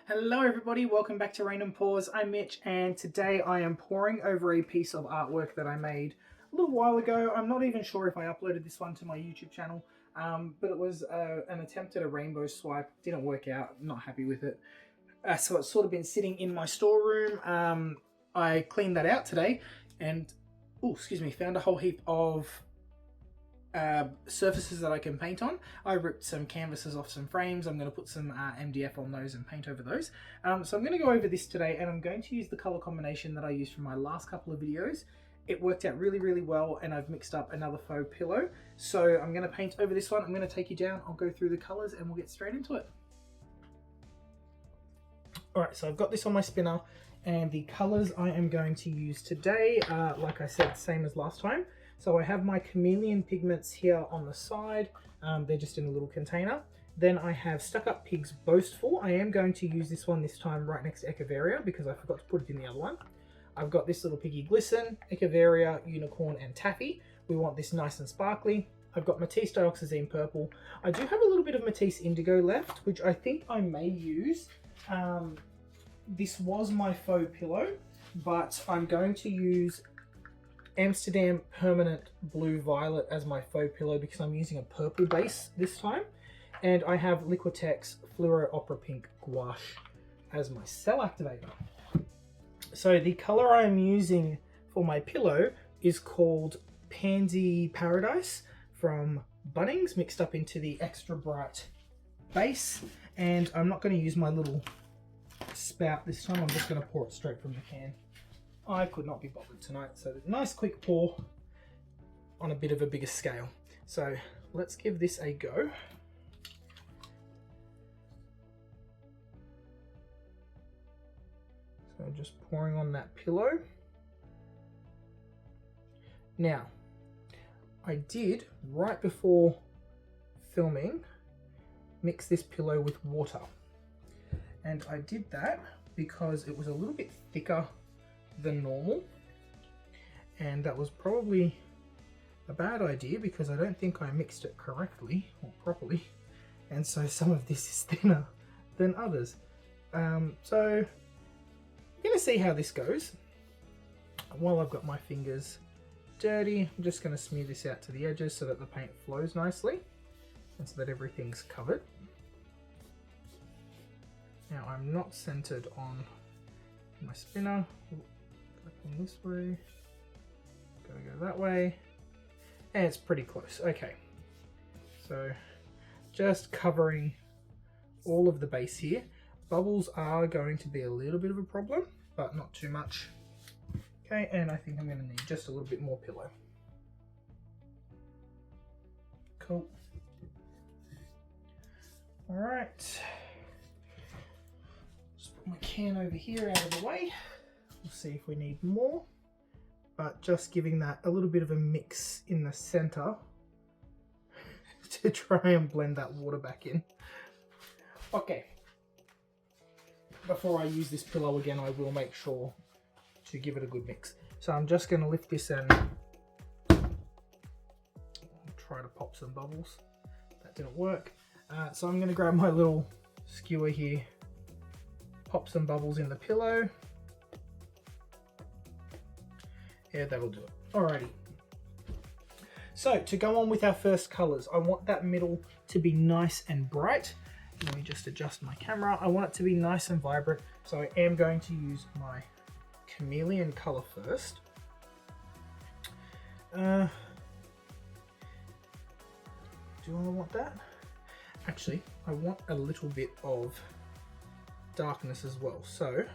Hello everybody, welcome back to Rain and Pours. I'm Mitch and today I am pouring over a piece of artwork that I made a little while ago. I'm not even sure if I uploaded this one to my YouTube channel, but it was an attempt at a rainbow swipe. Didn't work out, not happy with it. So it's sort of been sitting in my storeroom. I cleaned that out today and, found a whole heap of surfaces that I can paint on. I ripped some canvases off some frames. I'm going to put some MDF on those and paint over those. So I'm going to go over this today and I'm going to use the color combination that I used from my last couple of videos. It worked out really well and I've mixed up another faux pillow. So I'm going to paint over this one. I'm going to take you down. I'll go through the colors and we'll get straight into it. Alright, so I've got this on my spinner and the colors I am going to use today are, like I said, same as last time. So I have my chameleon pigments here on the side. They're just in a little container. Then I have Stuck Up Pig's Boastful. I am going to use this one this time right next to Echeveria because I forgot to put it in the other one. I've got This Little Piggy Glisten, Echeveria, Unicorn and Taffy. We want this nice and sparkly. I've got Matisse Dioxazine Purple. I do have a little bit of Matisse Indigo left, which I think I may use. This was my faux pillow, but I'm going to use Amsterdam Permanent Blue Violet as my faux pillow because I'm using a purple base this time. And I have Liquitex Fluoro Opera Pink Gouache as my cell activator. So the color I'm using for my pillow is called Pansy Paradise from Bunnings, mixed up into the extra bright base. And I'm not going to use my little spout this time, I'm just going to pour it straight from the can. I could not be bothered tonight, so nice quick pour on a bit of a bigger scale. So let's give this a go. So just pouring on that pillow. Now, I did, right before filming, mix this pillow with water. And I did that because it was a little bit thicker than normal, and that was probably a bad idea because I don't think I mixed it correctly or properly, and so some of this is thinner than others. So I'm gonna see how this goes. While I've got my fingers dirty, I'm just going to smear this out to the edges so that the paint flows nicely and so that everything's covered. Now I'm not centered on my spinner. Going this way, gotta go that way, and it's pretty close. Okay, so just covering all of the base here. Bubbles are going to be a little bit of a problem, but not too much. Okay, and I think I'm going to need just a little bit more pillow. Cool. All right, just put my can over here out of the way. We'll see if we need more, but just giving that a little bit of a mix in the center to try and blend that water back in. Okay, before I use this pillow again, I will make sure to give it a good mix. So I'm just going to lift this and try to pop some bubbles. That didn't work. So I'm going to grab my little skewer here, pop some bubbles in the pillow. Yeah, that'll do it. Alrighty. So to go on with our first colors, I want that middle to be nice and bright. Let me just adjust my camera. I want it to be nice and vibrant, so I am going to use my chameleon color first. Do I want that? Actually, I want a little bit of darkness as well. So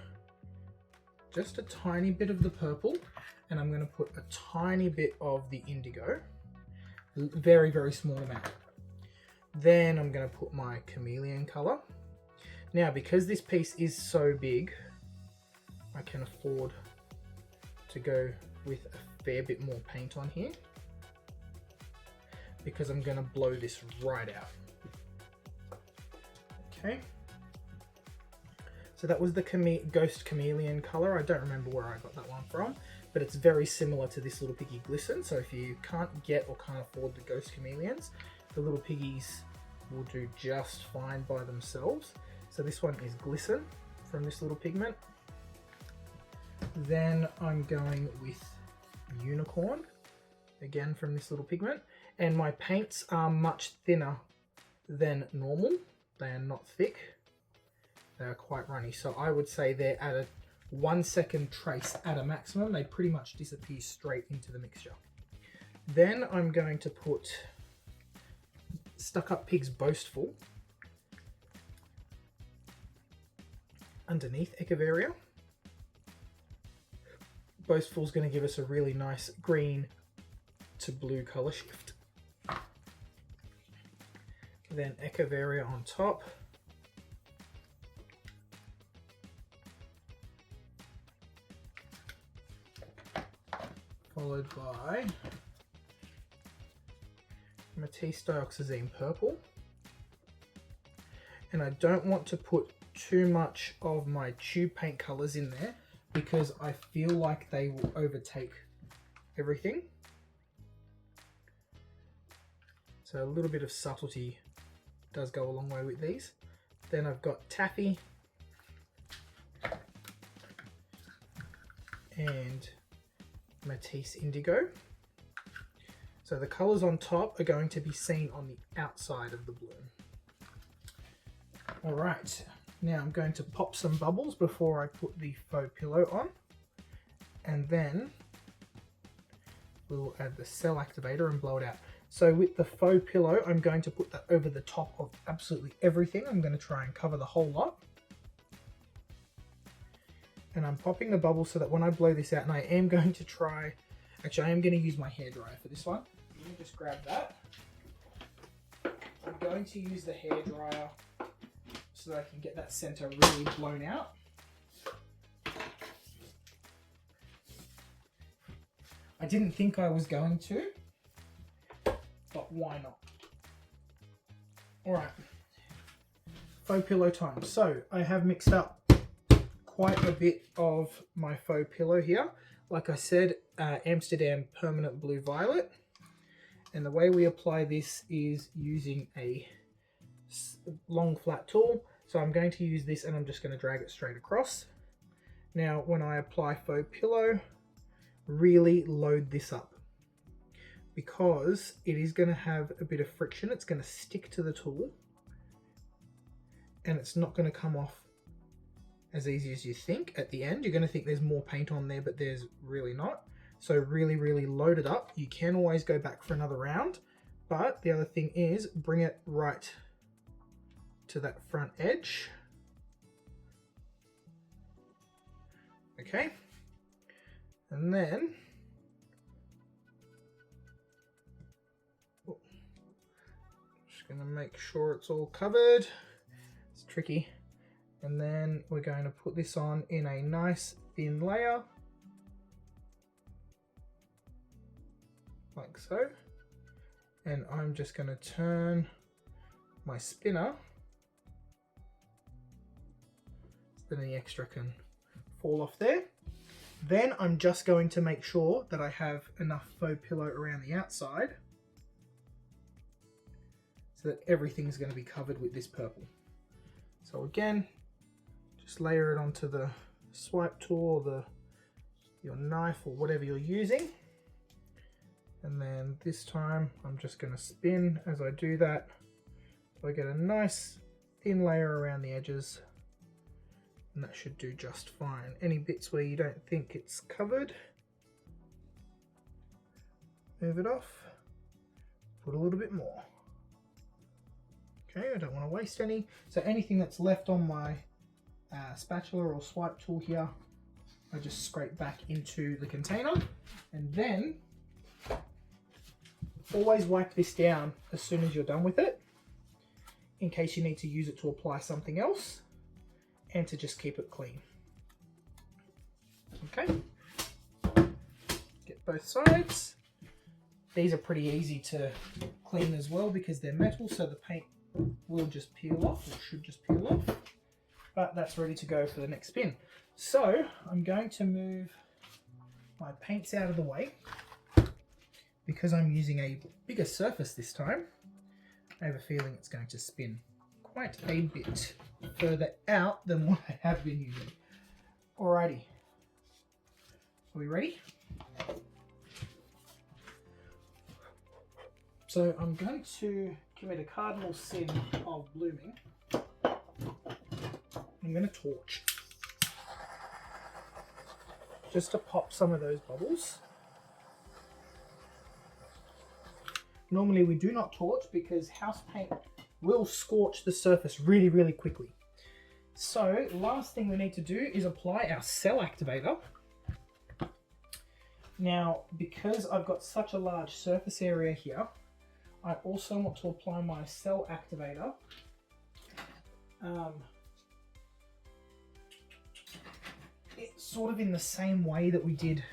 just a tiny bit of the purple, and I'm going to put a tiny bit of the indigo, very, very small amount. Then I'm going to put my chameleon color. Now, because this piece is so big, I can afford to go with a fair bit more paint on here because I'm going to blow this right out. Okay. So that was the Ghost Chameleon color. I don't remember where I got that one from, but it's very similar to This Little Piggy Glisten. So if you can't get or can't afford the Ghost Chameleons, the Little Piggies will do just fine by themselves. So this one is Glisten from This Little Pigment. Then I'm going with Unicorn, again from This Little Pigment. And my paints are much thinner than normal. They are not thick. They are quite runny. So I would say they're at a 1 second trace at a maximum. They pretty much disappear straight into the mixture. Then I'm going to put Stuck Up Pig's Boastful underneath Echeveria. Boastful is going to give us a really nice green to blue colour shift. Then Echeveria on top. Followed by Matisse Dioxazine Purple. And I don't want to put too much of my tube paint colours in there because I feel like they will overtake everything. So a little bit of subtlety does go a long way with these. Then I've got Taffy and Matisse Indigo. So the colours on top are going to be seen on the outside of the bloom. Alright, now I'm going to pop some bubbles before I put the faux pillow on. And then we'll add the cell activator and blow it out. So with the faux pillow, I'm going to put that over the top of absolutely everything. I'm going to try and cover the whole lot. And I'm popping the bubbles so that when I blow this out, and I am going to try, actually I am going to use my hairdryer for this one. Let me just grab that. I'm going to use the hairdryer so that I can get that center really blown out. I didn't think I was going to, but why not? Alright, faux pillow time. So I have mixed up quite a bit of my faux pillow here. Like I said, Amsterdam Permanent Blue Violet. And the way we apply this is using a long flat tool. So I'm going to use this and I'm just going to drag it straight across. Now when I apply faux pillow, really load this up because it is going to have a bit of friction. It's going to stick to the tool and it's not going to come off as easy as you think at the end. You're going to think there's more paint on there, but there's really not. So really load it up. You can always go back for another round, but the other thing is bring it right to that front edge. Okay. And then just going to make sure it's all covered. It's tricky. And then we're going to put this on in a nice thin layer, like so. And I'm just going to turn my spinner so that any extra can fall off there. Then I'm just going to make sure that I have enough faux pillow around the outside so that everything's going to be covered with this purple. So again, just layer it onto the swipe tool or your knife or whatever you're using. And then this time I'm just going to spin as I do that. So I get a nice thin layer around the edges. And that should do just fine. Any bits where you don't think it's covered, move it off, put a little bit more. Okay, I don't want to waste any. So anything that's left on my spatula or swipe tool here, I just scrape back into the container. And then always wipe this down as soon as you're done with it, in case you need to use it to apply something else, and to just keep it clean. Okay, get both sides. These are pretty easy to clean as well because they're metal, so the paint will just peel off, or should just peel off. But that's ready to go for the next spin. So I'm going to move my paints out of the way because I'm using a bigger surface this time. I have a feeling it's going to spin quite a bit further out than what I have been using. Alrighty. Are we ready? So I'm going to commit a cardinal sin of blooming. I'm going to torch. Just to pop some of those bubbles. Normally we do not torch because house paint will scorch the surface really, really quickly. So last thing we need to do is apply our cell activator. Now, because I've got such a large surface area here, I also want to apply my cell activator. It's sort of in the same way that we did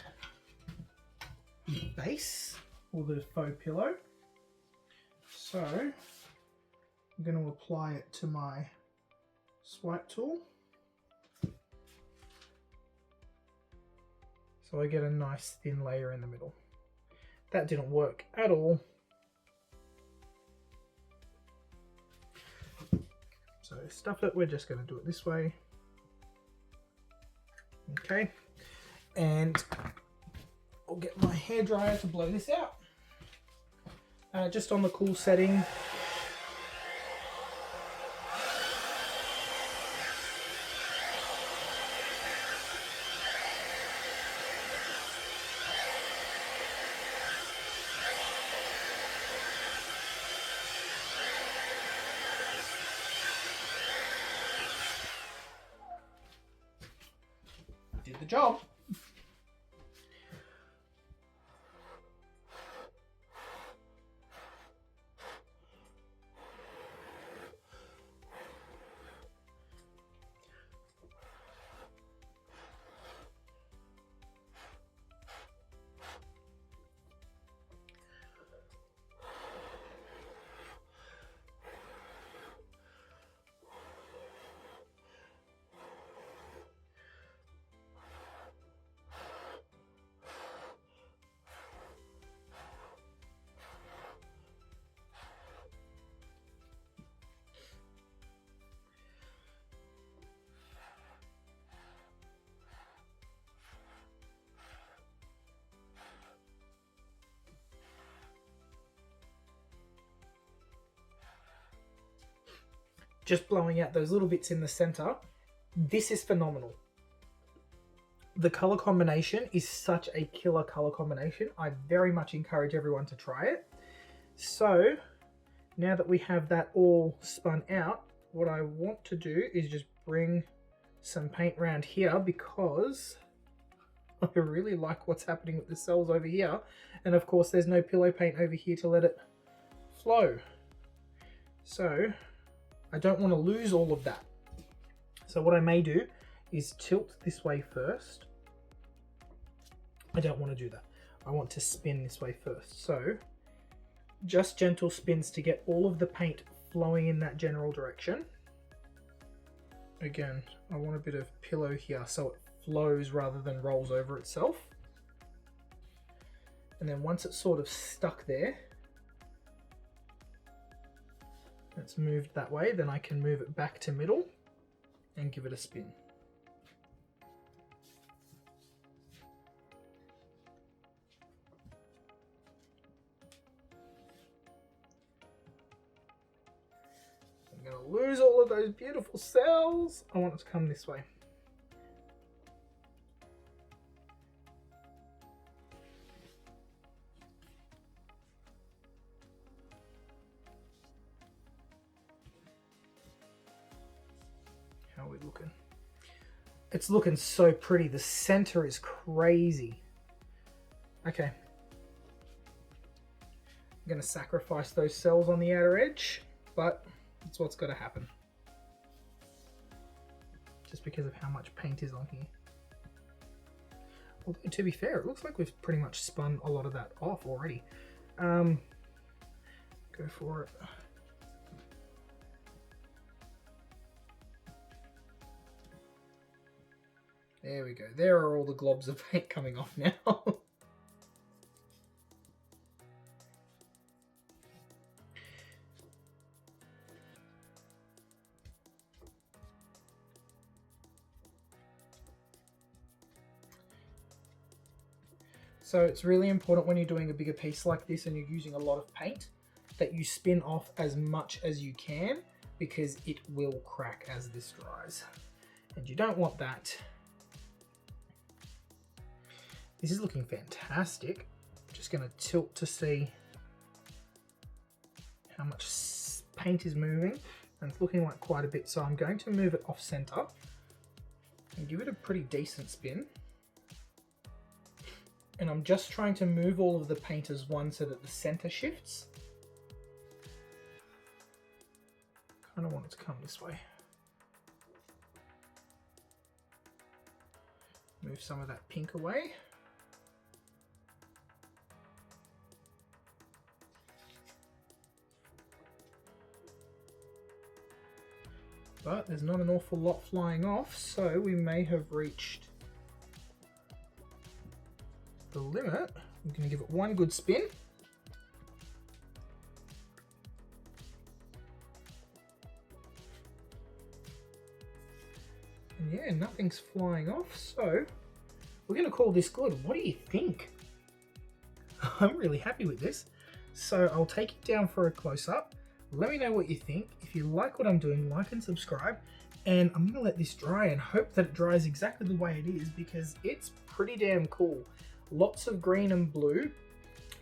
the base or the faux pillow. So I'm going to apply it to my swipe tool. So I get a nice thin layer in the middle. That didn't work at all. So stuff it, we're just going to do it this way. Okay, and I'll get my hairdryer to blow this out. Just on the cool setting. Did the job. Just blowing out those little bits in the center. This is phenomenal. The color combination is such a killer color combination. I very much encourage everyone to try it. So now that we have that all spun out, what I want to do is just bring some paint around here because I really like what's happening with the cells over here. And of course there's no pillow paint over here to let it flow. So I don't want to lose all of that. So what I may do is tilt this way first. I don't want to do that. I want to spin this way first. So just gentle spins to get all of the paint flowing in that general direction. Again, I want a bit of pillow here so it flows rather than rolls over itself. And then once it's sort of stuck there, it's moved that way, then I can move it back to middle and give it a spin. I'm going to lose all of those beautiful cells. I want it to come this way. How are we looking? It's looking so pretty. The center is crazy. Okay. I'm going to sacrifice those cells on the outer edge, but that's what's got to happen. Just because of how much paint is on here. Although, to be fair, it looks like we've pretty much spun a lot of that off already. Go for it. There we go. There are all the globs of paint coming off now. So it's really important when you're doing a bigger piece like this and you're using a lot of paint that you spin off as much as you can, because it will crack as this dries. And you don't want that. This is looking fantastic. Just gonna tilt to see how much paint is moving. And it's looking like quite a bit, so I'm going to move it off center and give it a pretty decent spin. And I'm just trying to move all of the paint as one so that the center shifts. Kind of want it to come this way. Move some of that pink away. But there's not an awful lot flying off, so we may have reached the limit. I'm going to give it one good spin. And yeah, nothing's flying off, so we're going to call this good. What do you think? I'm really happy with this. So I'll take it down for a close-up. Let me know what you think. If you like what I'm doing, like and subscribe. And I'm going to let this dry and hope that it dries exactly the way it is, because it's pretty damn cool. Lots of green and blue.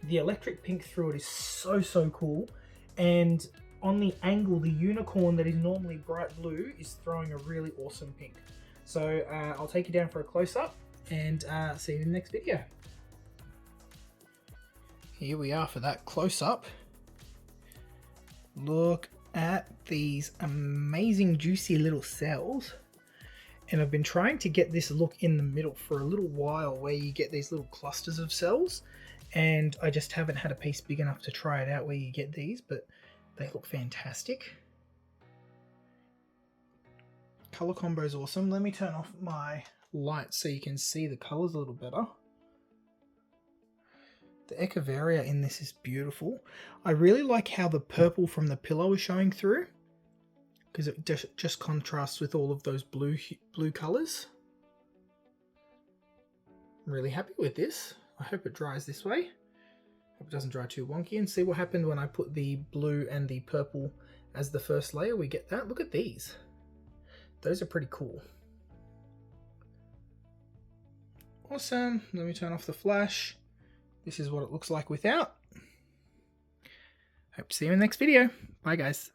The electric pink through it is so cool. And on the angle, the unicorn that is normally bright blue is throwing a really awesome pink. So I'll take you down for a close-up and see you in the next video. Here we are for that close-up. Look at these amazing juicy little cells. And I've been trying to get this look in the middle for a little while, where you get these little clusters of cells, and I just haven't had a piece big enough to try it out where you get these, but they look fantastic. Color combo is awesome. Let me turn off my light so you can see the colors a little better. The Echeveria in this is beautiful. I really like how the purple from the pillow is showing through, because it just contrasts with all of those blue colors. I'm really happy with this. I hope it dries this way. Hope it doesn't dry too wonky. And see what happened when I put the blue and the purple as the first layer. We get that. Look at these. Those are pretty cool. Awesome. Let me turn off the flash. This is what it looks like without. Hope to see you in the next video. Bye guys.